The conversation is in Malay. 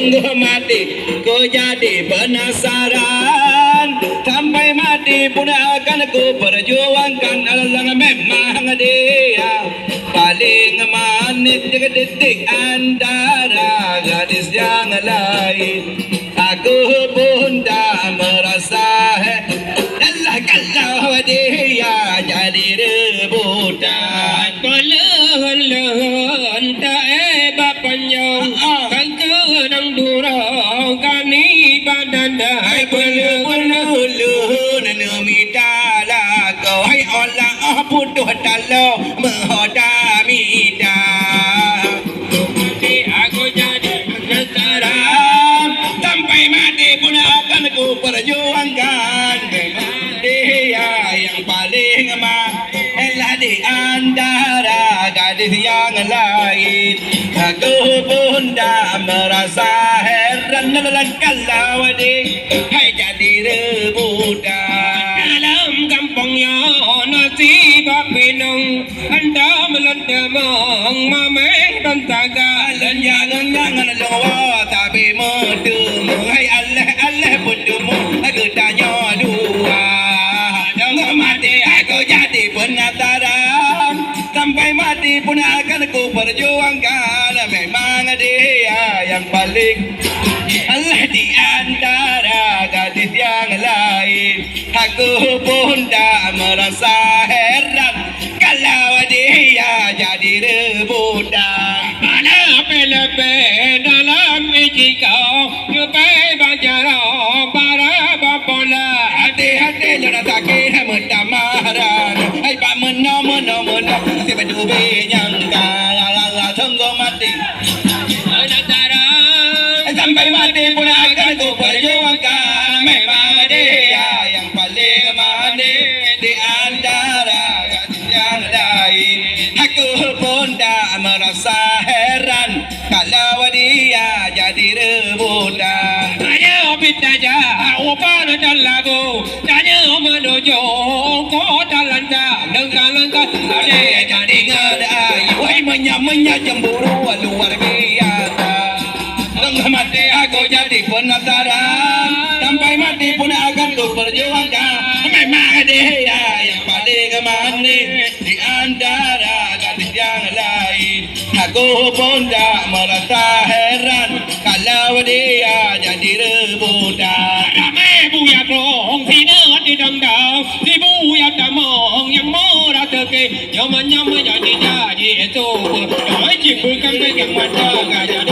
Tunggu mati ku jadi penasaran sampai mati pun akan ku perjuangkan alang memang dia paling manis detik antara gadis yang lain. Aku pun tak merasa kalau dia jadi rebutan. Perlahan-lahan tak bapaknya Kangkang durau kami badan dah Perlahan-lahan minta lah kau hai Allah putuh talau menghoda minta. Aku jadi penasaran sampai mati pun akan ku perjuangkan. Dia yang paling mahal di antara gadis yang lain. Aku pun tak merasa heran kalau dia jadi rebutan. dalam kampungnya nasib pinang anda meledamang mameh dan tagal. Jangan lupa tapi mendemu. Hai Allah mendemu. Aku tanya dua. Tunggu mati aku jadi penasaran sampai mati pun akan ku perjuangkan. Memang dia yang paling Allah di antara gadis yang lain. Aku pun tak merasa heran kalau dia jadi rebutan. Mana pelepe dalam ijikau Yupai bajarau para bapola. Hati-hati jangan sakit minta marah. Hai pak meno tiba dubi nyangka tunggu mati Penasaran sampai mati pun akan ku perjuangkan. Memang dia yang paling manis di antara gadis yang lain. Aku pun tak merasa heran kalau dia jadi rebutan. Tanya pita jauh pada lagu Tanya menuju kota lancar Langkah-langkah ada Jadi ngedai wahai menya cemburu luar biasa. Tengah mati aku jadi penasaran sampai mati pun akan ku perjuangkan. Memang dia yang paling manis di antara gadis yang lain. Aku pun tak merasa heran kalau dia jadi rebutan. Ramai buaya krong Sina di dangdang Si buaya damang Yang murah teke Nyaman-nyaman jadi itu Doi cipulkan pegang mata gajah